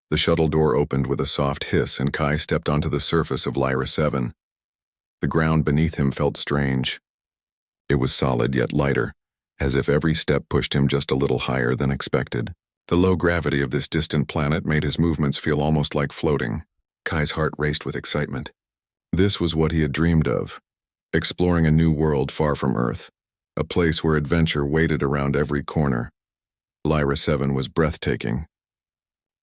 The shuttle door opened with a soft hiss and Kai stepped onto the surface of Lyra 7. The ground beneath him felt strange. It was solid yet lighter, as if every step pushed him just a little higher than expected. The low gravity of this distant planet made his movements feel almost like floating. Kai's heart raced with excitement. This was what he had dreamed of, exploring a new world far from Earth, a place where adventure waited around every corner. Lyra 7 was breathtaking.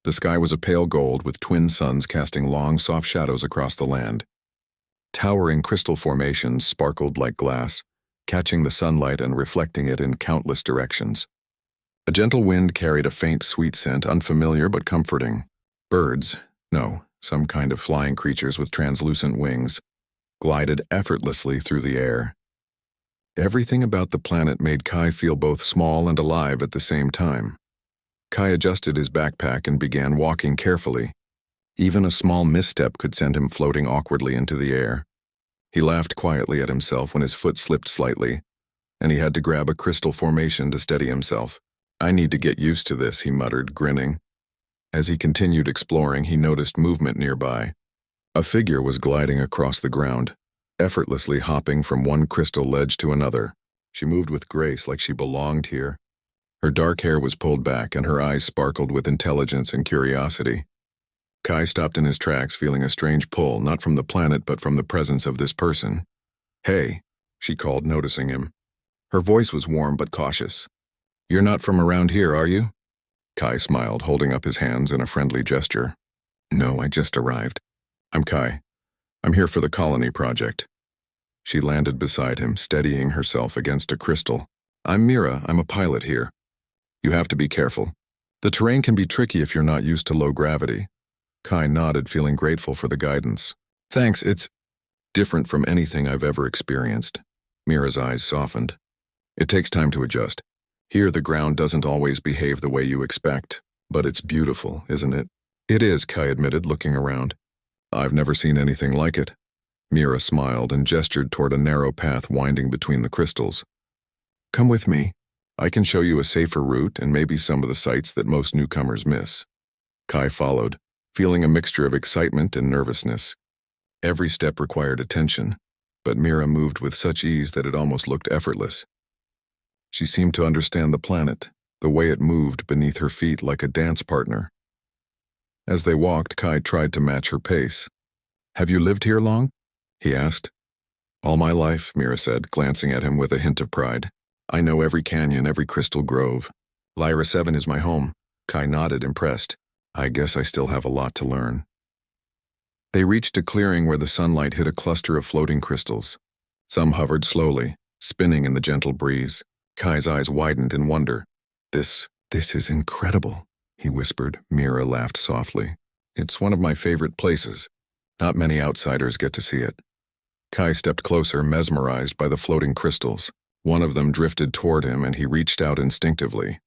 The sky was a pale gold with twin suns casting long, soft shadows across the land. Towering crystal formations sparkled like glass, catching the sunlight and reflecting it in countless directions. A gentle wind carried a faint, sweet scent, unfamiliar but comforting. Birds, no, some kind of flying creatures with translucent wings, glided effortlessly through the air. Everything about the planet made Kai feel both small and alive at the same time. Kai adjusted his backpack and began walking carefully. Even a small misstep could send him floating awkwardly into the air. He laughed quietly at himself when his foot slipped slightly, and he had to grab a crystal formation to steady himself. "I need to get used to this," he muttered, grinning. As he continued exploring, he noticed movement nearby. A figure was gliding across the ground, effortlessly hopping from one crystal ledge to another. She moved with grace like she belonged here. Her dark hair was pulled back and her eyes sparkled with intelligence and curiosity. Kai stopped in his tracks, feeling a strange pull, not from the planet but from the presence of this person. "Hey," she called, noticing him. Her voice was warm but cautious. "You're not from around here, are you?" Kai smiled, holding up his hands in a friendly gesture. "No, I just arrived. I'm Kai. I'm here for the colony project." She landed beside him, steadying herself against a crystal. "I'm Mira. I'm a pilot here. You have to be careful. The terrain can be tricky if you're not used to low gravity." Kai nodded, feeling grateful for the guidance. "Thanks, it's different from anything I've ever experienced." Mira's eyes softened. "It takes time to adjust. Here the ground doesn't always behave the way you expect, but it's beautiful, isn't it?" "It is," Kai admitted, looking around. "I've never seen anything like it." Mira smiled and gestured toward a narrow path winding between the crystals. "Come with me. I can show you a safer route and maybe some of the sights that most newcomers miss." Kai followed, feeling a mixture of excitement and nervousness. Every step required attention, but Mira moved with such ease that it almost looked effortless. She seemed to understand the planet, the way it moved beneath her feet like a dance partner. As they walked, Kai tried to match her pace. "Have you lived here long?" he asked. "All my life," Mira said, glancing at him with a hint of pride. "I know every canyon, every crystal grove. Lyra 7 is my home." Kai nodded, impressed. "I guess I still have a lot to learn." They reached a clearing where the sunlight hit a cluster of floating crystals. Some hovered slowly, spinning in the gentle breeze. Kai's eyes widened in wonder. This is incredible," he whispered. Mira laughed softly. "It's one of my favorite places. Not many outsiders get to see it." Kai stepped closer, mesmerized by the floating crystals. One of them drifted toward him and he reached out instinctively.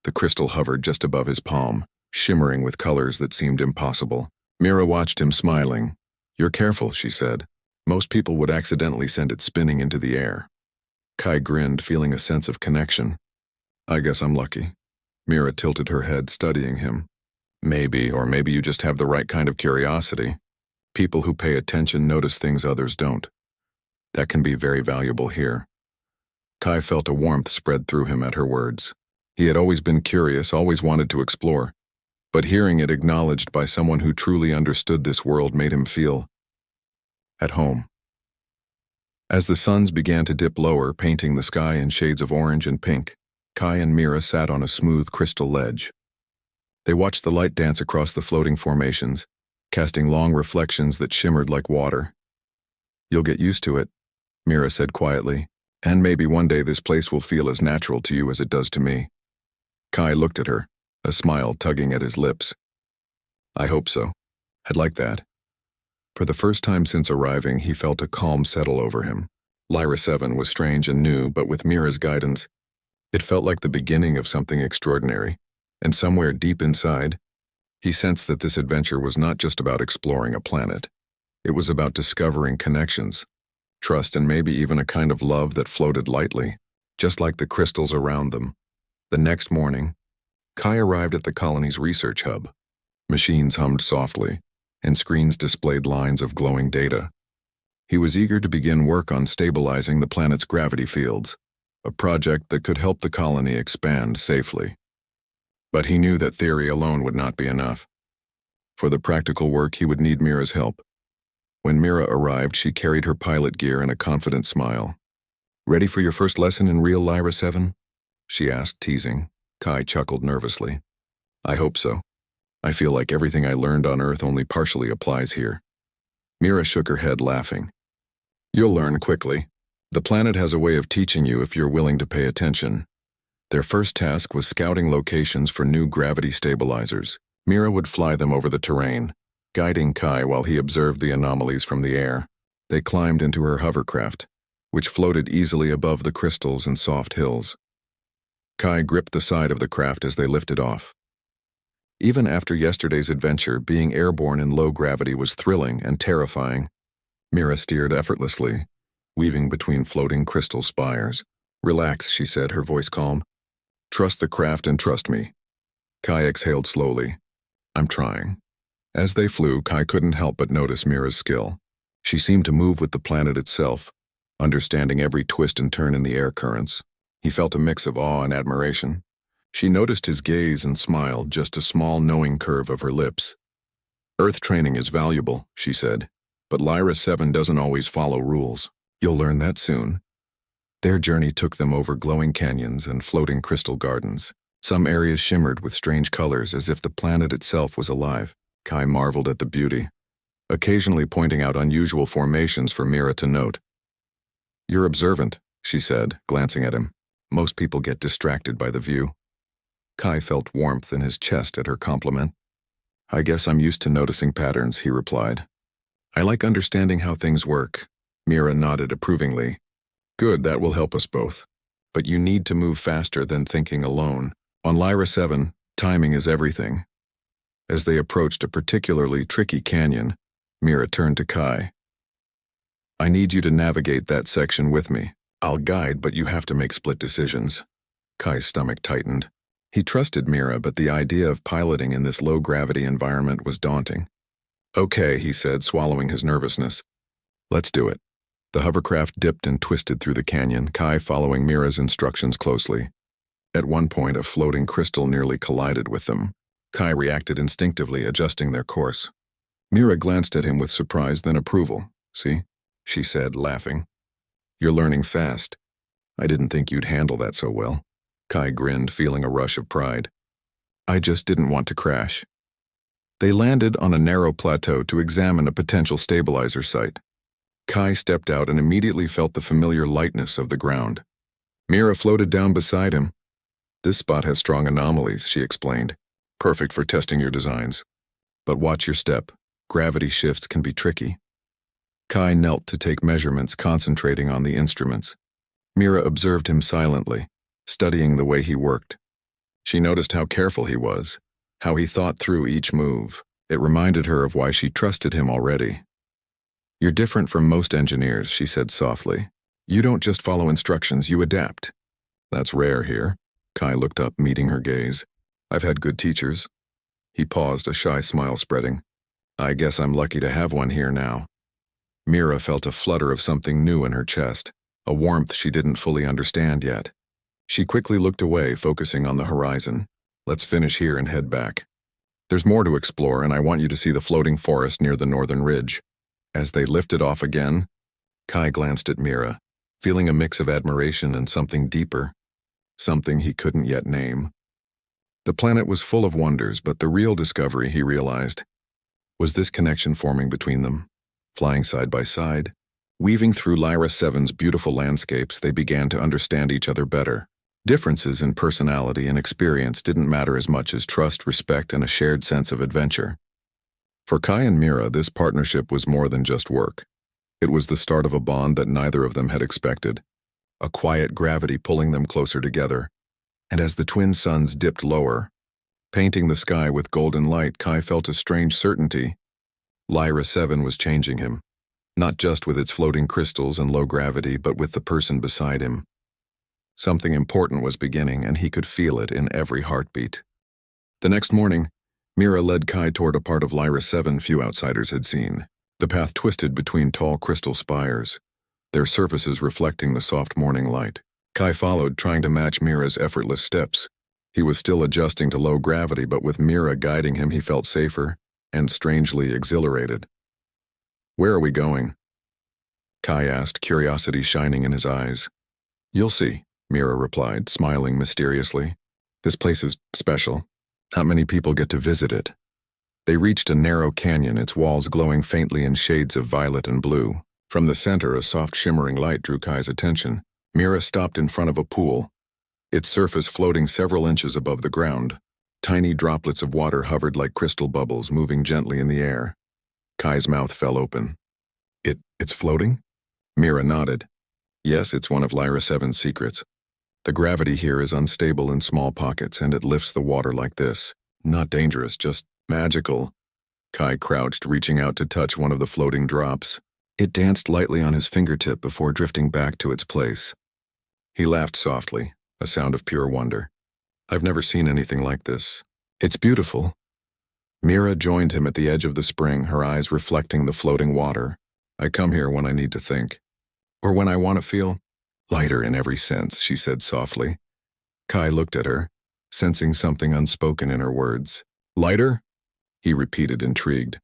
The crystal hovered just above his palm, shimmering with colors that seemed impossible. Mira watched him, smiling. "You're careful," she said. "Most people would accidentally send it spinning into the air." Kai grinned, feeling a sense of connection. "I guess I'm lucky." Mira tilted her head, studying him. "Maybe, or maybe you just have the right kind of curiosity. People who pay attention notice things others don't. That can be very valuable here." Kai felt a warmth spread through him at her words. He had always been curious, always wanted to explore, but hearing it acknowledged by someone who truly understood this world made him feel at home. As the suns began to dip lower, painting the sky in shades of orange and pink, Kai and Mira sat on a smooth crystal ledge. They watched the light dance across the floating formations, casting long reflections that shimmered like water. "You'll get used to it," Mira said quietly, "and maybe one day this place will feel as natural to you as it does to me." Kai looked at her, a smile tugging at his lips. "I hope so. I'd like that." For the first time since arriving, he felt a calm settle over him. Lyra 7 was strange and new, but with Mira's guidance, it felt like the beginning of something extraordinary. And somewhere deep inside, he sensed that this adventure was not just about exploring a planet. It was about discovering connections, trust, and maybe even a kind of love that floated lightly, just like the crystals around them. The next morning, Kai arrived at the colony's research hub. Machines hummed softly, and screens displayed lines of glowing data. He was eager to begin work on stabilizing the planet's gravity fields, a project that could help the colony expand safely. But he knew that theory alone would not be enough. For the practical work, he would need Mira's help. When Mira arrived, she carried her pilot gear and a confident smile. "Ready for your first lesson in real Lyra 7? She asked, teasing. Kai chuckled nervously. "I hope so. I feel like everything I learned on Earth only partially applies here." Mira shook her head, laughing. "You'll learn quickly. The planet has a way of teaching you if you're willing to pay attention." Their first task was scouting locations for new gravity stabilizers. Mira would fly them over the terrain, guiding Kai while he observed the anomalies from the air. They climbed into her hovercraft, which floated easily above the crystals and soft hills. Kai gripped the side of the craft as they lifted off. Even after yesterday's adventure, being airborne in low gravity was thrilling and terrifying. Mira steered effortlessly, weaving between floating crystal spires. "Relax," she said, her voice calm. "Trust the craft and trust me." Kai exhaled slowly. "I'm trying." As they flew, Kai couldn't help but notice Mira's skill. She seemed to move with the planet itself, understanding every twist and turn in the air currents. He felt a mix of awe and admiration. She noticed his gaze and smiled, just a small knowing curve of her lips. "Earth training is valuable," she said, "but Lyra 7 doesn't always follow rules. You'll learn that soon." Their journey took them over glowing canyons and floating crystal gardens. Some areas shimmered with strange colors as if the planet itself was alive. Kai marveled at the beauty, occasionally pointing out unusual formations for Mira to note. "You're observant," she said, glancing at him. "Most people get distracted by the view." Kai felt warmth in his chest at her compliment. "I guess I'm used to noticing patterns," he replied. "I like understanding how things work." Mira nodded approvingly. "Good, that will help us both. But you need to move faster than thinking alone. On Lyra 7, timing is everything." As they approached a particularly tricky canyon, Mira turned to Kai. "I need you to navigate that section with me. I'll guide, but you have to make split decisions." Kai's stomach tightened. He trusted Mira, but the idea of piloting in this low-gravity environment was daunting. "Okay," he said, swallowing his nervousness. "Let's do it." The hovercraft dipped and twisted through the canyon, Kai following Mira's instructions closely. At one point, a floating crystal nearly collided with them. Kai reacted instinctively, adjusting their course. Mira glanced at him with surprise, then approval. "See?" she said, laughing. "You're learning fast. I didn't think you'd handle that so well." Kai grinned, feeling a rush of pride. "I just didn't want to crash." They landed on a narrow plateau to examine a potential stabilizer site. Kai stepped out and immediately felt the familiar lightness of the ground. Mira floated down beside him. "This spot has strong anomalies," she explained. "Perfect for testing your designs. But watch your step. Gravity shifts can be tricky." Kai knelt to take measurements, concentrating on the instruments. Mira observed him silently, studying the way he worked. She noticed how careful he was, how he thought through each move. It reminded her of why she trusted him already. "You're different from most engineers," she said softly. "You don't just follow instructions, you adapt." "That's rare here." Kai looked up, meeting her gaze. "I've had good teachers." He paused, a shy smile spreading. "I guess I'm lucky to have one here now." Mira felt a flutter of something new in her chest, a warmth she didn't fully understand yet. She quickly looked away, focusing on the horizon. "Let's finish here and head back. There's more to explore, and I want you to see the floating forest near the northern ridge." As they lifted off again, Kai glanced at Mira, feeling a mix of admiration and something deeper, something he couldn't yet name. The planet was full of wonders, but the real discovery, he realized, was this connection forming between them. Flying side by side, weaving through Lyra 7's beautiful landscapes, they began to understand each other better. Differences in personality and experience didn't matter as much as trust, respect, and a shared sense of adventure. For Kai and Mira, this partnership was more than just work. It was the start of a bond that neither of them had expected, a quiet gravity pulling them closer together. And as the twin suns dipped lower, painting the sky with golden light, Kai felt a strange certainty. Lyra 7 was changing him, not just with its floating crystals and low gravity, but with the person beside him. Something important was beginning, and he could feel it in every heartbeat. The next morning, Mira led Kai toward a part of Lyra 7 few outsiders had seen. The path twisted between tall crystal spires, their surfaces reflecting the soft morning light. Kai followed, trying to match Mira's effortless steps. He was still adjusting to low gravity, but with Mira guiding him he felt safer and strangely exhilarated. "Where are we going?" Kai asked, curiosity shining in his eyes. "You'll see," Mira replied, smiling mysteriously. "This place is special. Not many people get to visit it." They reached a narrow canyon, its walls glowing faintly in shades of violet and blue. From the center, a soft shimmering light drew Kai's attention. Mira stopped in front of a pool, its surface floating several inches above the ground. Tiny droplets of water hovered like crystal bubbles, moving gently in the air. Kai's mouth fell open. It's floating?" Mira nodded. "Yes, it's one of Lyra 7's secrets. The gravity here is unstable in small pockets, and it lifts the water like this. Not dangerous, just magical." Kai crouched, reaching out to touch one of the floating drops. It danced lightly on his fingertip before drifting back to its place. He laughed softly, a sound of pure wonder. "I've never seen anything like this. It's beautiful." Mira joined him at the edge of the spring, her eyes reflecting the floating water. "I come here when I need to think. Or when I want to feel lighter in every sense," she said softly. Kai looked at her, sensing something unspoken in her words. "Lighter?" he repeated, intrigued.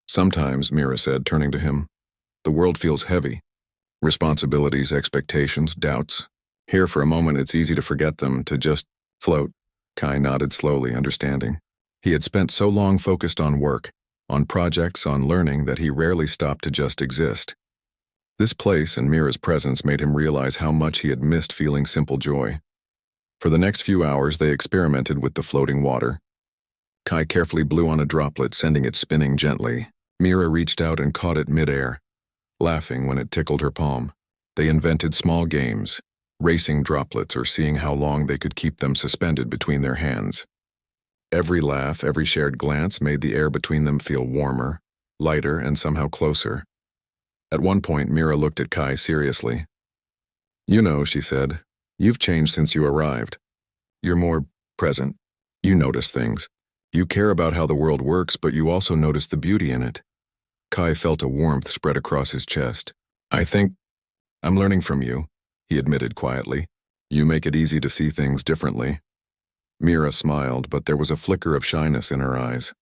"Sometimes," Mira said, turning to him. "The world feels heavy. Responsibilities, expectations, doubts. Here for a moment it's easy to forget them, to just float." Kai nodded slowly, understanding. He had spent so long focused on work, on projects, on learning, that he rarely stopped to just exist. This place and Mira's presence made him realize how much he had missed feeling simple joy. For the next few hours they experimented with the floating water. Kai carefully blew on a droplet, sending it spinning gently. Mira reached out and caught it midair, laughing when it tickled her palm. They invented small games, racing droplets or seeing how long they could keep them suspended between their hands. Every laugh, every shared glance made the air between them feel warmer, lighter, and somehow closer. At one point, Mira looked at Kai seriously. "You know," she said, "you've changed since you arrived. You're more present. You notice things. You care about how the world works, but you also notice the beauty in it." Kai felt a warmth spread across his chest. "I think I'm learning from you," he admitted quietly. "You make it easy to see things differently." Mira smiled, but there was a flicker of shyness in her eyes.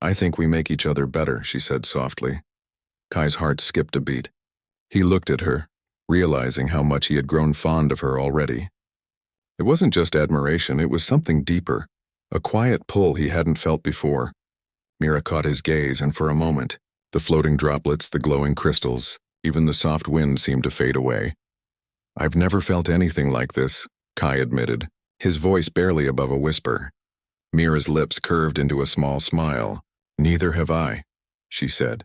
"I think we make each other better," she said softly. Kai's heart skipped a beat. He looked at her, realizing how much he had grown fond of her already. It wasn't just admiration, it was something deeper, a quiet pull he hadn't felt before. Mira caught his gaze, and for a moment, the floating droplets, the glowing crystals, even the soft wind seemed to fade away. "I've never felt anything like this," Kai admitted, his voice barely above a whisper. Mira's lips curved into a small smile. "Neither have I," she said,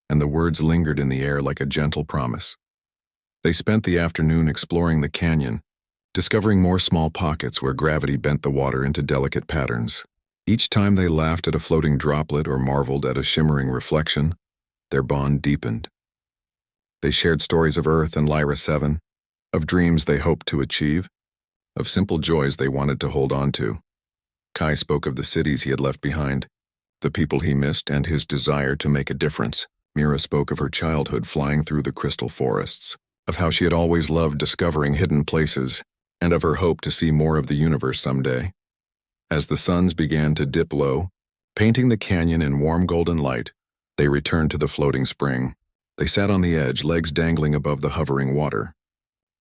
and the words lingered in the air like a gentle promise. They spent the afternoon exploring the canyon, discovering more small pockets where gravity bent the water into delicate patterns. Each time they laughed at a floating droplet or marveled at a shimmering reflection, their bond deepened. They shared stories of Earth and Lyra 7, of dreams they hoped to achieve, of simple joys they wanted to hold on to. Kai spoke of the cities he had left behind, the people he missed, and his desire to make a difference. Mira spoke of her childhood flying through the crystal forests, of how she had always loved discovering hidden places, and of her hope to see more of the universe someday. As the suns began to dip low, painting the canyon in warm golden light, they returned to the floating spring. They sat on the edge, legs dangling above the hovering water.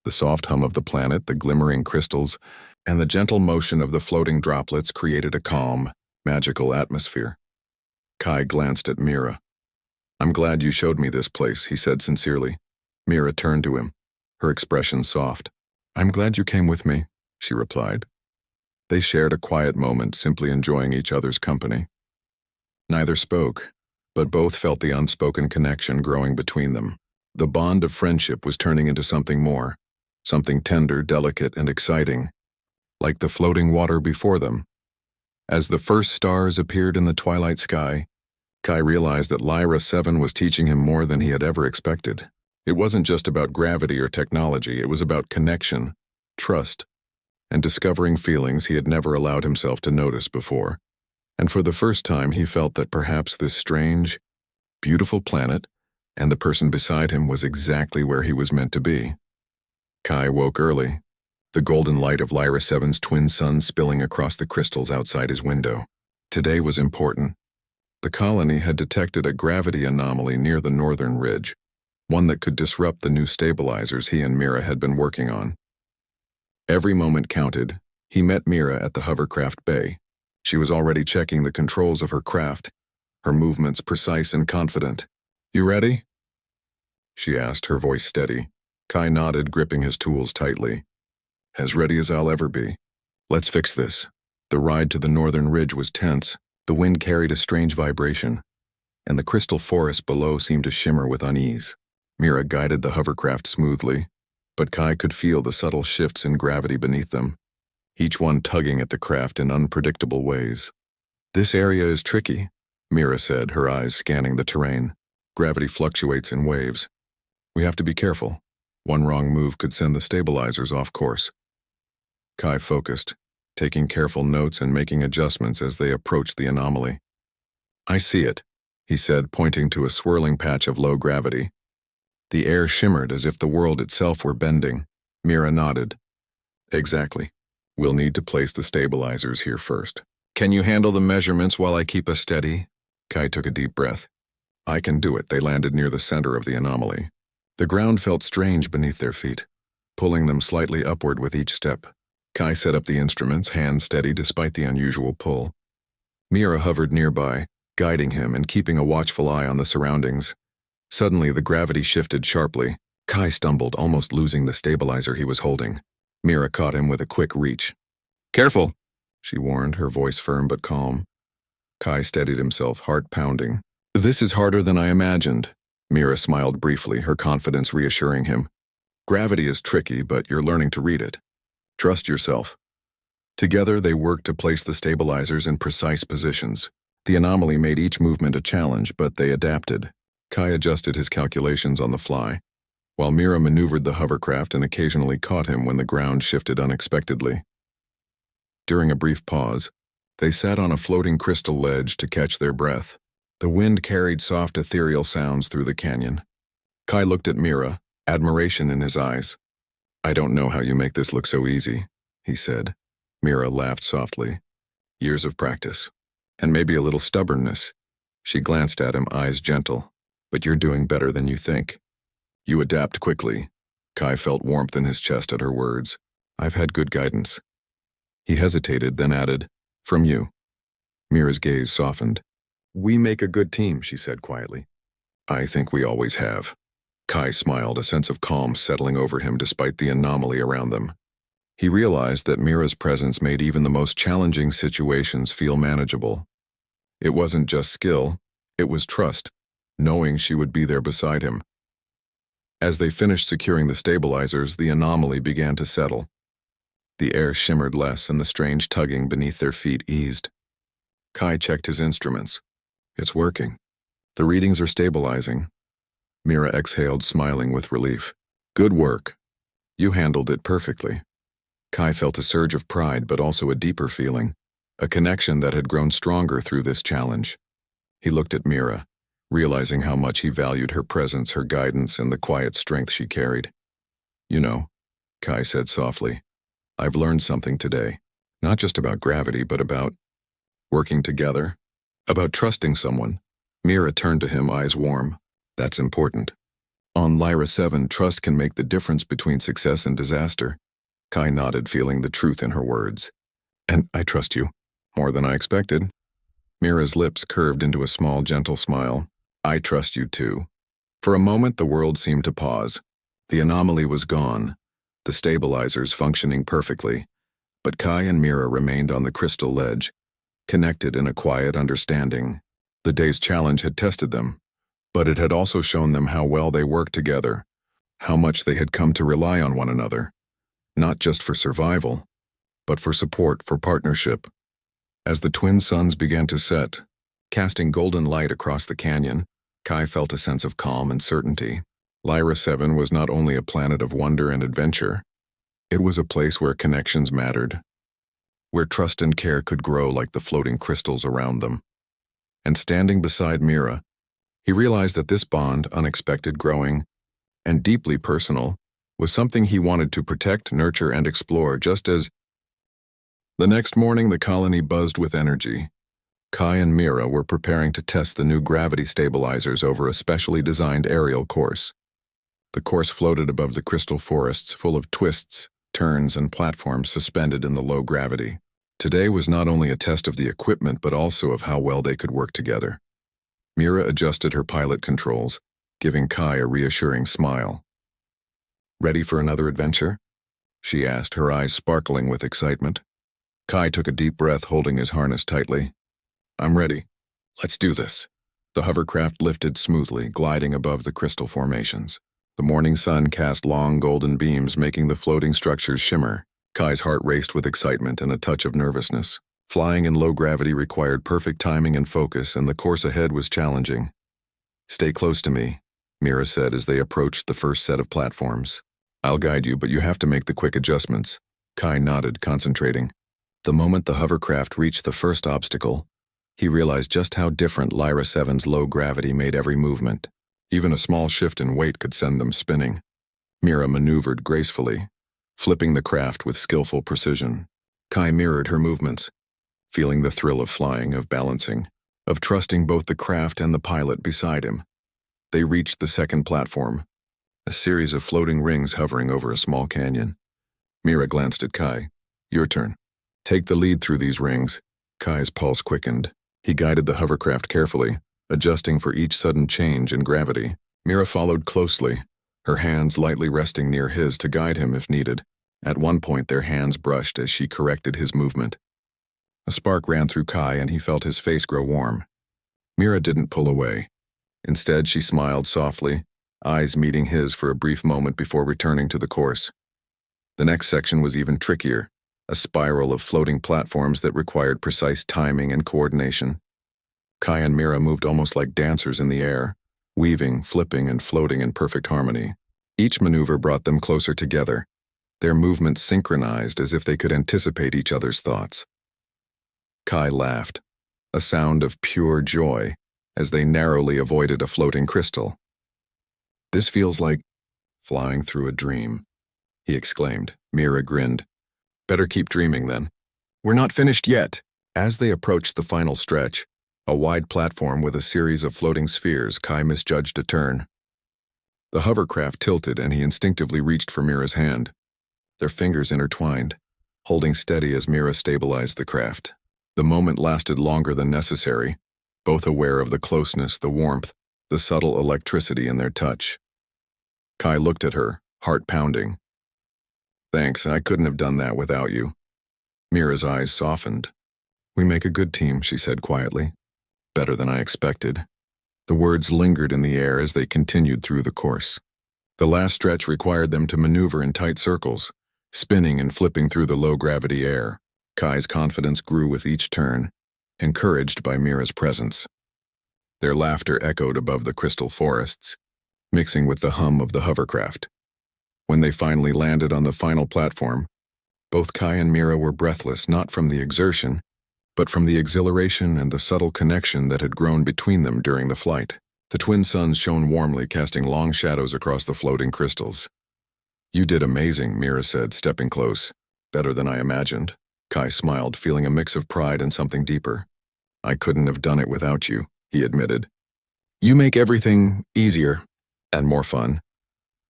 The soft hum of the planet, the glimmering crystals, and the gentle motion of the floating droplets created a calm, magical atmosphere. Kai glanced at Mira. "I'm glad you showed me this place," he said sincerely. Mira turned to him, her expression soft. "I'm glad you came with me," she replied. They shared a quiet moment, simply enjoying each other's company. Neither spoke, but both felt the unspoken connection growing between them. The bond of friendship was turning into something more, something tender, delicate, and exciting, like the floating water before them. As the first stars appeared in the twilight sky, Kai realized that Lyra 7 was teaching him more than he had ever expected. It wasn't just about gravity or technology, it was about connection, trust, and discovering feelings he had never allowed himself to notice before. And for the first time he felt that perhaps this strange, beautiful planet and the person beside him was exactly where he was meant to be. Kai woke early, the golden light of Lyra 7's twin suns spilling across the crystals outside his window. Today was important. The colony had detected a gravity anomaly near the northern ridge, one that could disrupt the new stabilizers he and Mira had been working on. Every moment counted. He met Mira at the hovercraft bay. She was already checking the controls of her craft, her movements precise and confident. "You ready?" she asked, her voice steady. Kai nodded, gripping his tools tightly. "As ready as I'll ever be. Let's fix this." The ride to the northern ridge was tense. The wind carried a strange vibration, and the crystal forest below seemed to shimmer with unease. Mira guided the hovercraft smoothly, but Kai could feel the subtle shifts in gravity beneath them, each one tugging at the craft in unpredictable ways. "This area is tricky," Mira said, her eyes scanning the terrain. "Gravity fluctuates in waves. We have to be careful. One wrong move could send the stabilizers off course." Kai focused, taking careful notes and making adjustments as they approached the anomaly. "I see it," he said, pointing to a swirling patch of low gravity. The air shimmered as if the world itself were bending. Mira nodded. "Exactly. We'll need to place the stabilizers here first. Can you handle the measurements while I keep us steady?" Kai took a deep breath. "I can do it." They landed near the center of the anomaly. The ground felt strange beneath their feet, pulling them slightly upward with each step. Kai set up the instruments, hands steady despite the unusual pull. Mira hovered nearby, guiding him and keeping a watchful eye on the surroundings. Suddenly, the gravity shifted sharply. Kai stumbled, almost losing the stabilizer he was holding. Mira caught him with a quick reach. "Careful," she warned, her voice firm but calm. Kai steadied himself, heart pounding. "This is harder than I imagined." Mira smiled briefly, her confidence reassuring him. "Gravity is tricky, but you're learning to read it. Trust yourself." Together, they worked to place the stabilizers in precise positions. The anomaly made each movement a challenge, but they adapted. Kai adjusted his calculations on the fly, while Mira maneuvered the hovercraft and occasionally caught him when the ground shifted unexpectedly. During a brief pause, they sat on a floating crystal ledge to catch their breath. The wind carried soft ethereal sounds through the canyon. Kai looked at Mira, admiration in his eyes. "I don't know how you make this look so easy," he said. Mira laughed softly. "Years of practice. And maybe a little stubbornness." She glanced at him, eyes gentle. "But you're doing better than you think. You adapt quickly." Kai felt warmth in his chest at her words. "I've had good guidance." He hesitated, then added, "From you." Mira's gaze softened. "We make a good team," she said quietly. "I think we always have." Kai smiled, a sense of calm settling over him despite the anomaly around them. He realized that Mira's presence made even the most challenging situations feel manageable. It wasn't just skill, it was trust, knowing she would be there beside him. As they finished securing the stabilizers, the anomaly began to settle. The air shimmered less and the strange tugging beneath their feet eased. Kai checked his instruments. "It's working. The readings are stabilizing." Mira exhaled, smiling with relief. "Good work. You handled it perfectly." Kai felt a surge of pride, but also a deeper feeling, a connection that had grown stronger through this challenge. He looked at Mira, realizing how much he valued her presence, her guidance, and the quiet strength she carried. "You know," Kai said softly, "I've learned something today. Not just about gravity, but about working together, about trusting someone." Mira turned to him, eyes warm. "That's important. On Lyra 7, trust can make the difference between success and disaster." Kai nodded, feeling the truth in her words. "And I trust you. More than I expected." Mira's lips curved into a small, gentle smile. "I trust you too." For a moment, the world seemed to pause. The anomaly was gone, the stabilizers functioning perfectly, but Kai and Mira remained on the crystal ledge, connected in a quiet understanding. The day's challenge had tested them, but it had also shown them how well they worked together, how much they had come to rely on one another, not just for survival, but for support, for partnership. As the twin suns began to set, casting golden light across the canyon, Kai felt a sense of calm and certainty. Lyra 7 was not only a planet of wonder and adventure, it was a place where connections mattered. where trust and care could grow like the floating crystals around them. And standing beside Mira, he realized that this bond, unexpected, growing, and deeply personal, was something he wanted to protect, nurture, and explore. Just as the next morning the colony buzzed with energy. Kai and Mira were preparing to test the new gravity stabilizers over a specially designed aerial course. The course floated above the crystal forests, full of twists, turns, and platforms suspended in the low gravity. Today was not only a test of the equipment but also of how well they could work together. Mira adjusted her pilot controls, giving Kai a reassuring smile. "Ready for another adventure?" she asked, her eyes sparkling with excitement. Kai took a deep breath, holding his harness tightly. "I'm ready. Let's do this." The hovercraft lifted smoothly, gliding above the crystal formations. The morning sun cast long golden beams, making the floating structures shimmer. Kai's heart raced with excitement and a touch of nervousness. Flying in low gravity required perfect timing and focus, and the course ahead was challenging. "Stay close to me," Mira said as they approached the first set of platforms. "I'll guide you, but you have to make the quick adjustments." Kai nodded, concentrating. The moment the hovercraft reached the first obstacle, he realized just how different Lyra 7's low gravity made every movement. Even a small shift in weight could send them spinning. Mira maneuvered gracefully, flipping the craft with skillful precision. Kai mirrored her movements, feeling the thrill of flying, of balancing, of trusting both the craft and the pilot beside him. They reached the second platform, a series of floating rings hovering over a small canyon. Mira glanced at Kai. "Your turn. Take the lead through these rings." Kai's pulse quickened. He guided the hovercraft carefully, adjusting for each sudden change in gravity. Mira followed closely, her hands lightly resting near his to guide him if needed. At one point their hands brushed as she corrected his movement. A spark ran through Kai and he felt his face grow warm. Mira didn't pull away. Instead, she smiled softly, eyes meeting his for a brief moment before returning to the course. The next section was even trickier, a spiral of floating platforms that required precise timing and coordination. Kai and Mira moved almost like dancers in the air, weaving, flipping, and floating in perfect harmony. Each maneuver brought them closer together, their movements synchronized as if they could anticipate each other's thoughts. Kai laughed, a sound of pure joy, as they narrowly avoided a floating crystal. "This feels like flying through a dream," he exclaimed. Mira grinned. "Better keep dreaming then. We're not finished yet." As they approached the final stretch, a wide platform with a series of floating spheres, Kai misjudged a turn. The hovercraft tilted and he instinctively reached for Mira's hand. Their fingers intertwined, holding steady as Mira stabilized the craft. The moment lasted longer than necessary, both aware of the closeness, the warmth, the subtle electricity in their touch. Kai looked at her, heart pounding. "Thanks, I couldn't have done that without you." Mira's eyes softened. "We make a good team," she said quietly. "Better than I expected." The words lingered in the air as they continued through the course. The last stretch required them to maneuver in tight circles, spinning and flipping through the low-gravity air. Kai's confidence grew with each turn, encouraged by Mira's presence. Their laughter echoed above the crystal forests, mixing with the hum of the hovercraft. When they finally landed on the final platform, both Kai and Mira were breathless, not from the exertion, but from the exhilaration and the subtle connection that had grown between them during the flight. The twin suns shone warmly, casting long shadows across the floating crystals. "You did amazing," Mira said, stepping close. "Better than I imagined." Kai smiled, feeling a mix of pride and something deeper. "I couldn't have done it without you," he admitted. "You make everything easier and more fun."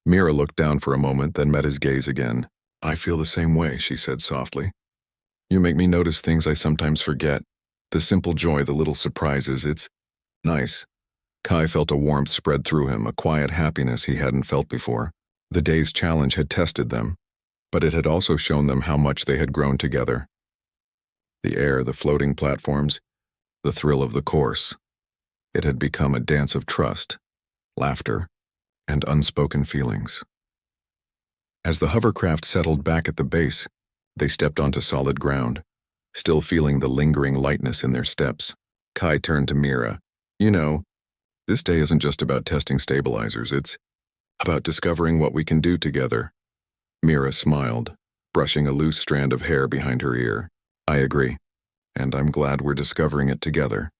Mira looked down for a moment, then met his gaze again. "I feel the same way," she said softly. "You make me notice things I sometimes forget. The simple joy, the little surprises, it's nice." Kai felt a warmth spread through him, a quiet happiness he hadn't felt before. The day's challenge had tested them, but it had also shown them how much they had grown together. The air, the floating platforms, the thrill of the course. It had become a dance of trust, laughter, and unspoken feelings. As the hovercraft settled back at the base, they stepped onto solid ground, still feeling the lingering lightness in their steps. Kai turned to Mira. "You know, this day isn't just about testing stabilizers, it's about discovering what we can do together." Mira smiled, brushing a loose strand of hair behind her ear. I agree, and I'm glad we're discovering it together.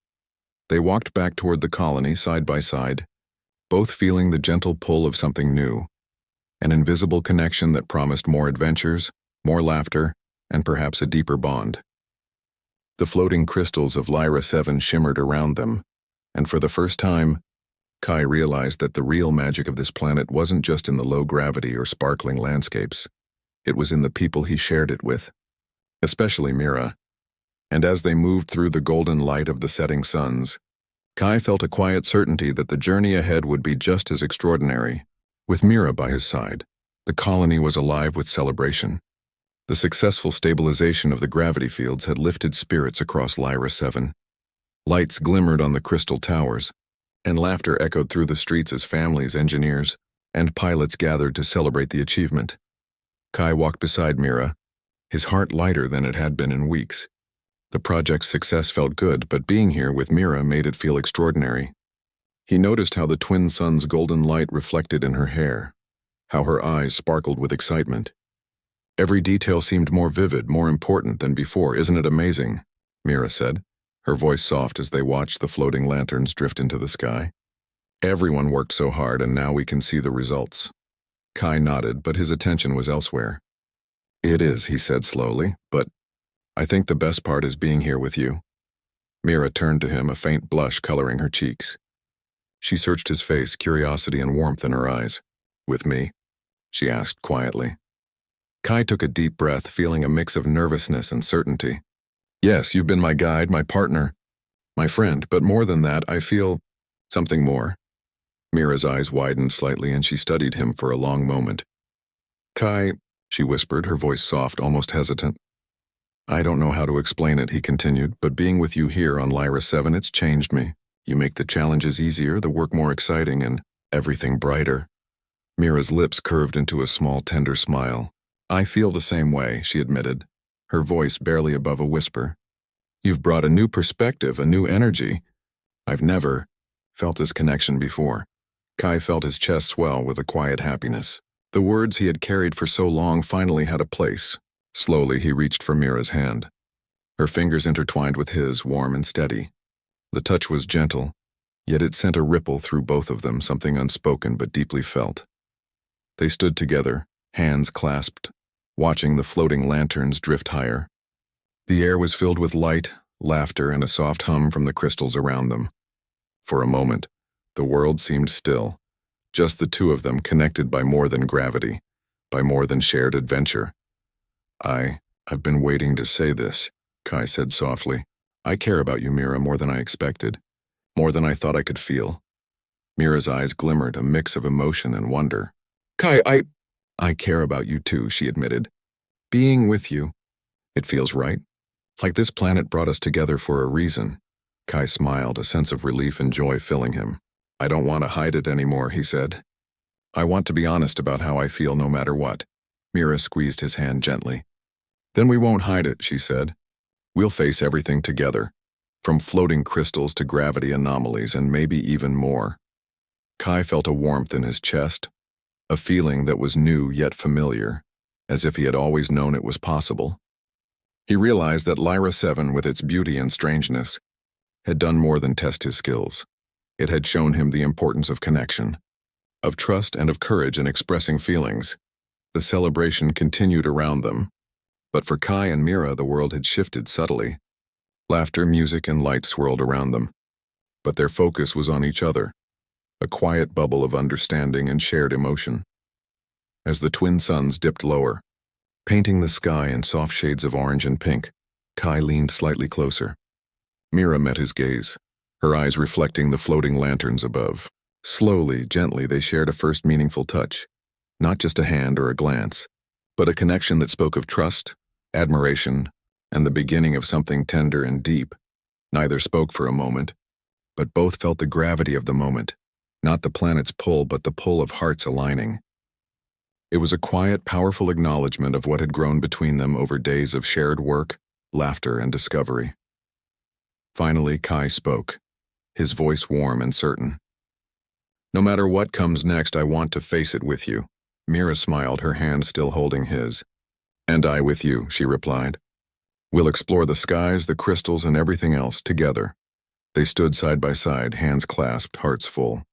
They walked back toward the colony side by side, both feeling the gentle pull of something new, an invisible connection that promised more adventures, more laughter, and perhaps a deeper bond. The floating crystals of Lyra 7 shimmered around them, and for the first time, Kai realized that the real magic of this planet wasn't just in the low gravity or sparkling landscapes. It was in the people he shared it with, especially Mira. And as they moved through the golden light of the setting suns, Kai felt a quiet certainty that the journey ahead would be just as extraordinary. With Mira by his side, the colony was alive with celebration. The successful stabilization of the gravity fields had lifted spirits across Lyra 7. Lights glimmered on the crystal towers, and laughter echoed through the streets as families, engineers, and pilots gathered to celebrate the achievement. Kai walked beside Mira, his heart lighter than it had been in weeks. The project's success felt good, but being here with Mira made it feel extraordinary. He noticed how the twin sun's golden light reflected in her hair, how her eyes sparkled with excitement. Every detail seemed more vivid, more important than before. Isn't it amazing? Mira said, her voice soft as they watched the floating lanterns drift into the sky. Everyone worked so hard, and now we can see the results. Kai nodded, but his attention was elsewhere. It is, he said slowly, but I think the best part is being here with you. Mira turned to him, a faint blush coloring her cheeks. She searched his face, curiosity and warmth in her eyes. With me? She asked quietly. Kai took a deep breath, feeling a mix of nervousness and certainty. Yes, you've been my guide, my partner, my friend, but more than that, I feel something more. Mira's eyes widened slightly and she studied him for a long moment. Kai, she whispered, her voice soft, almost hesitant. I don't know how to explain it, he continued, but being with you here on Lyra 7, it's changed me. You make the challenges easier, the work more exciting, and everything brighter. Mira's lips curved into a small, tender smile. I feel the same way, she admitted, her voice barely above a whisper. You've brought a new perspective, a new energy. I've never felt this connection before. Kai felt his chest swell with a quiet happiness. The words he had carried for so long finally had a place. Slowly he reached for Mira's hand. Her fingers intertwined with his, warm and steady. The touch was gentle, yet it sent a ripple through both of them, something unspoken but deeply felt. They stood together, hands clasped, watching the floating lanterns drift higher. The air was filled with light, laughter, and a soft hum from the crystals around them. For a moment, the world seemed still, just the two of them connected by more than gravity, by more than shared adventure. I've been waiting to say this, Kai said softly. I care about you, Mira, more than I expected, more than I thought I could feel. Mira's eyes glimmered, a mix of emotion and wonder. Kai, I care about you too, she admitted. Being with you, it feels right. Like this planet brought us together for a reason. Kai smiled, a sense of relief and joy filling him. I don't want to hide it anymore, he said. I want to be honest about how I feel no matter what. Mira squeezed his hand gently. Then we won't hide it, she said. We'll face everything together, from floating crystals to gravity anomalies and maybe even more. Kai felt a warmth in his chest, a feeling that was new yet familiar, as if he had always known it was possible. He realized that Lyra 7, with its beauty and strangeness, had done more than test his skills. It had shown him the importance of connection, of trust and of courage in expressing feelings. The celebration continued around them. But for Kai and Mira, the world had shifted subtly. Laughter, music, and light swirled around them. But their focus was on each other, a quiet bubble of understanding and shared emotion. As the twin suns dipped lower, painting the sky in soft shades of orange and pink, Kai leaned slightly closer. Mira met his gaze, her eyes reflecting the floating lanterns above. Slowly, gently, they shared a first meaningful touch, not just a hand or a glance, but a connection that spoke of trust, admiration, and the beginning of something tender and deep. Neither spoke for a moment, but both felt the gravity of the moment, not the planet's pull, but the pull of hearts aligning. It was a quiet, powerful acknowledgement of what had grown between them over days of shared work, laughter, and discovery. Finally, Kai spoke, his voice warm and certain. No matter what comes next, I want to face it with you. Mira smiled, her hand still holding his. And I with you, she replied. We'll explore the skies, the crystals, and everything else together. They stood side by side, hands clasped, hearts full.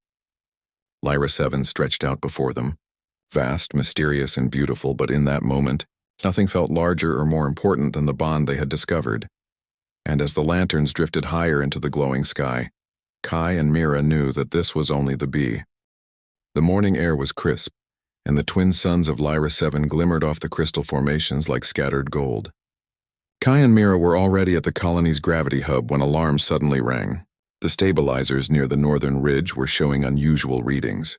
Lyra 7 stretched out before them, vast, mysterious, and beautiful, but in that moment, nothing felt larger or more important than the bond they had discovered. And as the lanterns drifted higher into the glowing sky, Kai and Mira knew that this was only the bee. The morning air was crisp, and the twin suns of Lyra 7 glimmered off the crystal formations like scattered gold. Kai and Mira were already at the colony's gravity hub when alarms suddenly rang. The stabilizers near the northern ridge were showing unusual readings.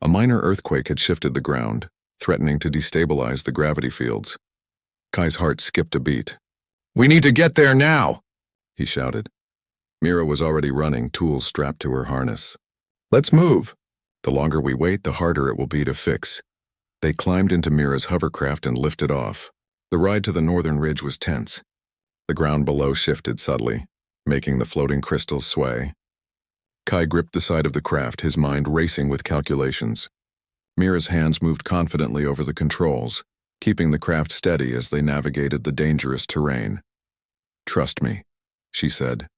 A minor earthquake had shifted the ground, threatening to destabilize the gravity fields. Kai's heart skipped a beat. "We need to get there now!" he shouted. Mira was already running, tools strapped to her harness. "Let's move! The longer we wait, the harder it will be to fix." They climbed into Mira's hovercraft and lifted off. The ride to the northern ridge was tense. The ground below shifted subtly, making the floating crystals sway. Kai gripped the side of the craft, his mind racing with calculations. Mira's hands moved confidently over the controls, keeping the craft steady as they navigated the dangerous terrain. "Trust me," she said,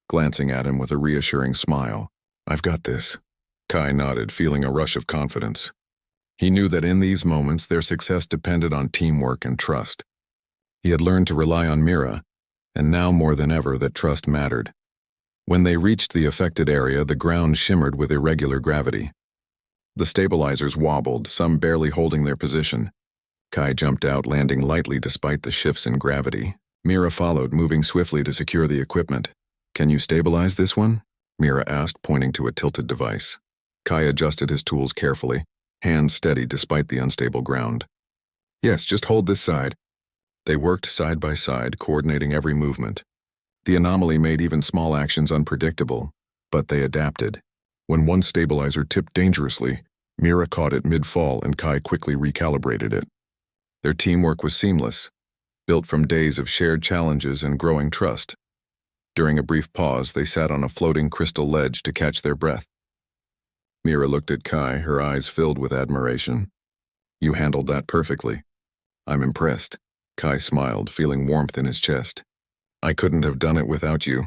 glancing at him with a reassuring smile. "I've got this." Kai nodded, feeling a rush of confidence. He knew that in these moments their success depended on teamwork and trust. He had learned to rely on Mira, and now more than ever that trust mattered. When they reached the affected area, the ground shimmered with irregular gravity. The stabilizers wobbled, some barely holding their position. Kai jumped out, landing lightly despite the shifts in gravity. Mira followed, moving swiftly to secure the equipment. "Can you stabilize this one?" Mira asked, pointing to a tilted device. Kai adjusted his tools carefully, hands steady despite the unstable ground. "Yes, just hold this side." They worked side by side, coordinating every movement. The anomaly made even small actions unpredictable, but they adapted. When one stabilizer tipped dangerously, Mira caught it mid-fall and Kai quickly recalibrated it. Their teamwork was seamless, built from days of shared challenges and growing trust. During a brief pause, they sat on a floating crystal ledge to catch their breath. Mira looked at Kai, her eyes filled with admiration. "You handled that perfectly. I'm impressed." Kai smiled, feeling warmth in his chest. "I couldn't have done it without you.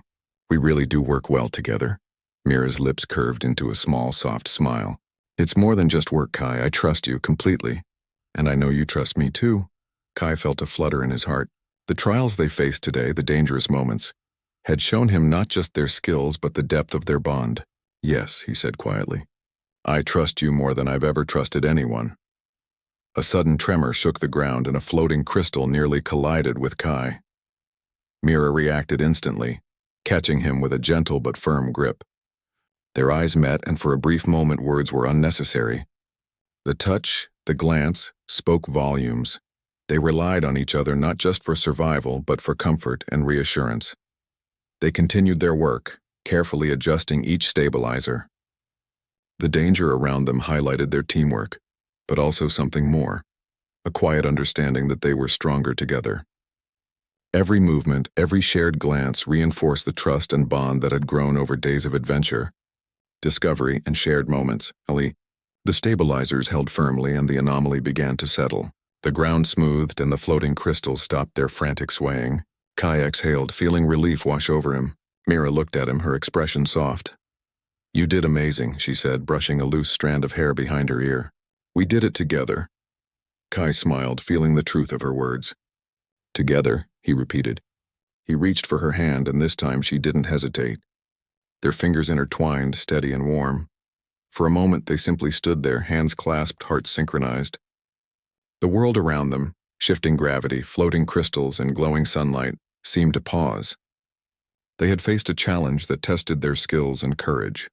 We really do work well together." Mira's lips curved into a small, soft smile. "It's more than just work, Kai. I trust you completely. And I know you trust me too." Kai felt a flutter in his heart. The trials they faced today, the dangerous moments, had shown him not just their skills but the depth of their bond. "Yes," he said quietly. "I trust you more than I've ever trusted anyone." A sudden tremor shook the ground and a floating crystal nearly collided with Kai. Mira reacted instantly, catching him with a gentle but firm grip. Their eyes met, and for a brief moment words were unnecessary. The touch, the glance, spoke volumes. They relied on each other not just for survival, but for comfort and reassurance. They continued their work, carefully adjusting each stabilizer. The danger around them highlighted their teamwork, but also something more, a quiet understanding that they were stronger together. Every movement, every shared glance reinforced the trust and bond that had grown over days of adventure, discovery, and shared moments. The stabilizers held firmly and the anomaly began to settle. The ground smoothed and the floating crystals stopped their frantic swaying. Kai exhaled, feeling relief wash over him. Mira looked at him, her expression soft. "You did amazing," she said, brushing a loose strand of hair behind her ear. "We did it together." Kai smiled, feeling the truth of her words. "Together," he repeated. He reached for her hand, and this time she didn't hesitate. Their fingers intertwined, steady and warm. For a moment they simply stood there, hands clasped, hearts synchronized. The world around them, shifting gravity, floating crystals, and glowing sunlight, seemed to pause. They had faced a challenge that tested their skills and courage,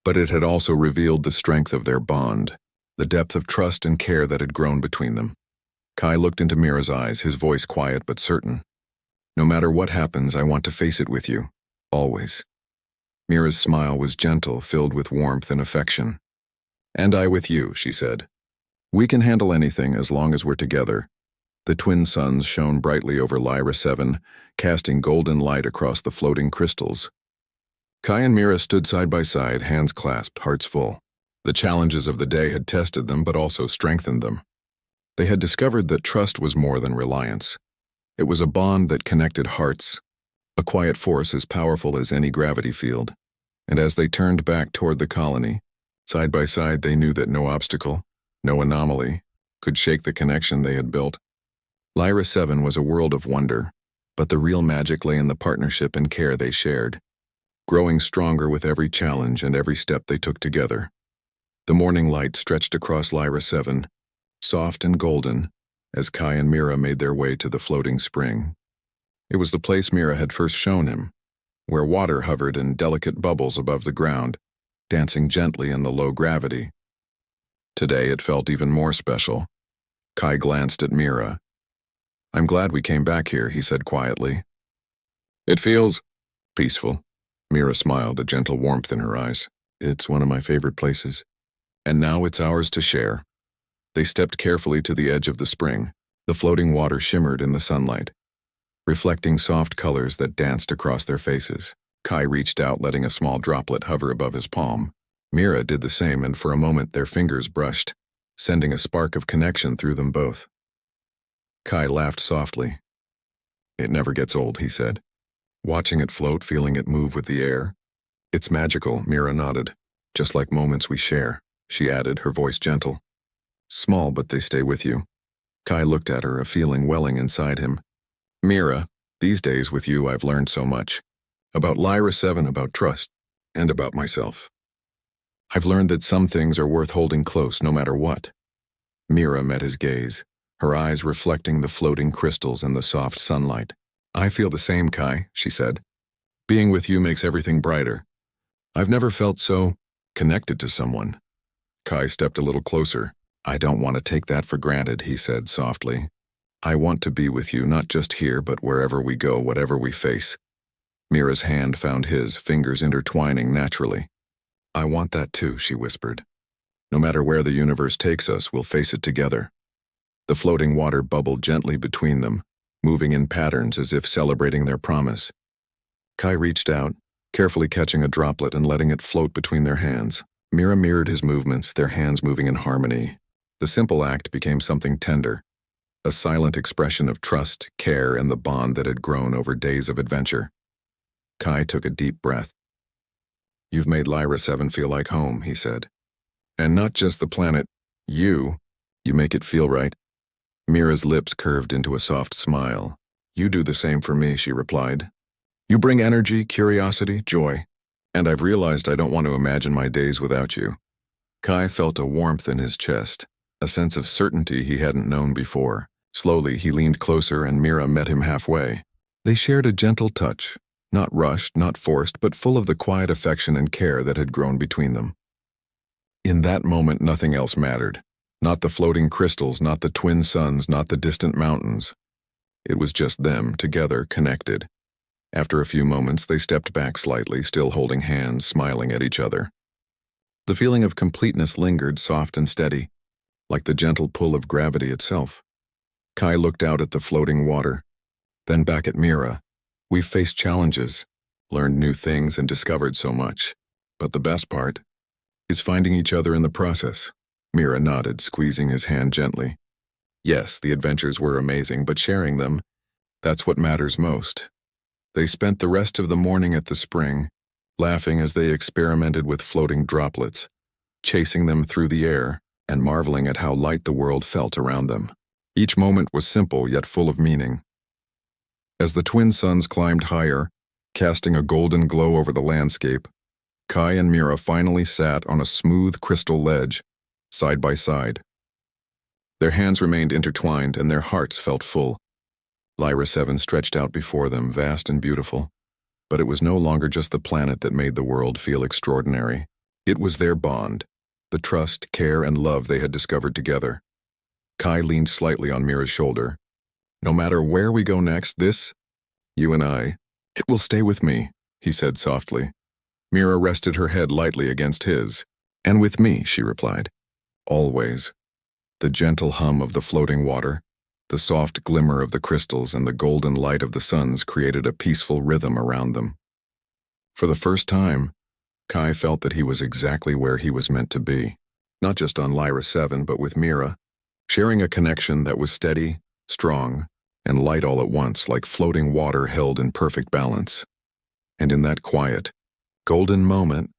but it had also revealed the strength of their bond, the depth of trust and care that had grown between them. Kai looked into Mira's eyes, his voice quiet but certain. "No matter what happens, I want to face it with you, always." Mira's smile was gentle, filled with warmth and affection. "And I with you," she said. "We can handle anything as long as we're together." The twin suns shone brightly over Lyra 7, casting golden light across the floating crystals. Kai and Mira stood side by side, hands clasped, hearts full. The challenges of the day had tested them but also strengthened them. They had discovered that trust was more than reliance. It was a bond that connected hearts, a quiet force as powerful as any gravity field. And as they turned back toward the colony, side by side they knew that no obstacle, no anomaly, could shake the connection they had built. Lyra 7 was a world of wonder, but the real magic lay in the partnership and care they shared, growing stronger with every challenge and every step they took together. The morning light stretched across Lyra 7, soft and golden, as Kai and Mira made their way to the floating spring. It was the place Mira had first shown him, where water hovered in delicate bubbles above the ground, dancing gently in the low gravity. Today it felt even more special. Kai glanced at Mira. "I'm glad we came back here," he said quietly. "It feels peaceful." Mira smiled, a gentle warmth in her eyes. "It's one of my favorite places. And now it's ours to share." They stepped carefully to the edge of the spring. The floating water shimmered in the sunlight, reflecting soft colors that danced across their faces. Kai reached out, letting a small droplet hover above his palm. Mira did the same, and for a moment their fingers brushed, sending a spark of connection through them both. Kai laughed softly. "It never gets old," he said, watching it float, feeling it move with the air. "It's magical," Mira nodded. "Just like moments we share," she added, her voice gentle. "Small, but they stay with you." Kai looked at her, a feeling welling inside him. "Mira, these days with you I've learned so much. About Lyra 7, about trust, and about myself. I've learned that some things are worth holding close no matter what." Mira met his gaze, her eyes reflecting the floating crystals in the soft sunlight. "I feel the same, Kai," she said. "Being with you makes everything brighter. I've never felt so connected to someone." Kai stepped a little closer. "I don't want to take that for granted," he said softly. "I want to be with you, not just here, but wherever we go, whatever we face." Mira's hand found his, fingers intertwining naturally. "I want that too," she whispered. "No matter where the universe takes us, we'll face it together." The floating water bubbled gently between them, moving in patterns as if celebrating their promise. Kai reached out, carefully catching a droplet and letting it float between their hands. Mira mirrored his movements, their hands moving in harmony. The simple act became something tender, a silent expression of trust, care, and the bond that had grown over days of adventure. Kai took a deep breath. "You've made Lyra 7 feel like home," he said. "And not just the planet, you make it feel right." Mira's lips curved into a soft smile. "You do the same for me," she replied. "You bring energy, curiosity, joy, and I've realized I don't want to imagine my days without you." Kai felt a warmth in his chest, a sense of certainty he hadn't known before. Slowly, he leaned closer and Mira met him halfway. They shared a gentle touch, not rushed, not forced, but full of the quiet affection and care that had grown between them. In that moment, nothing else mattered. Not the floating crystals, not the twin suns, not the distant mountains. It was just them, together, connected. After a few moments, they stepped back slightly, still holding hands, smiling at each other. The feeling of completeness lingered, soft and steady, like the gentle pull of gravity itself. Kai looked out at the floating water, then back at Mira. "We've faced challenges, learned new things, and discovered so much. But the best part is finding each other in the process." Mira nodded, squeezing his hand gently. "Yes, the adventures were amazing, but sharing them, that's what matters most." They spent the rest of the morning at the spring, laughing as they experimented with floating droplets, chasing them through the air, and marveling at how light the world felt around them. Each moment was simple yet full of meaning. As the twin suns climbed higher, casting a golden glow over the landscape, Kai and Mira finally sat on a smooth crystal ledge, side by side. Their hands remained intertwined and their hearts felt full. Lyra 7 stretched out before them, vast and beautiful, but it was no longer just the planet that made the world feel extraordinary. It was their bond, the trust, care, and love they had discovered together. Kai leaned slightly on Mira's shoulder. "No matter where we go next, this, you and I, it will stay with me," he said softly. Mira rested her head lightly against his. "And with me," she replied. "Always." The gentle hum of the floating water, the soft glimmer of the crystals, and the golden light of the suns created a peaceful rhythm around them. For the first time, Kai felt that he was exactly where he was meant to be, not just on Lyra 7, but with Mira, sharing a connection that was steady, strong, and light all at once like floating water held in perfect balance. And in that quiet, golden moment,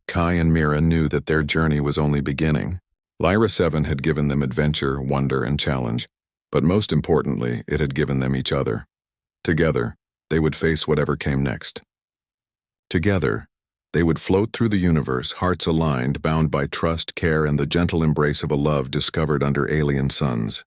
Kai and Mira knew that their journey was only beginning. Lyra 7 had given them adventure, wonder, and challenge, but most importantly, it had given them each other. Together, they would face whatever came next. Together, they would float through the universe, hearts aligned, bound by trust, care, and the gentle embrace of a love discovered under alien suns.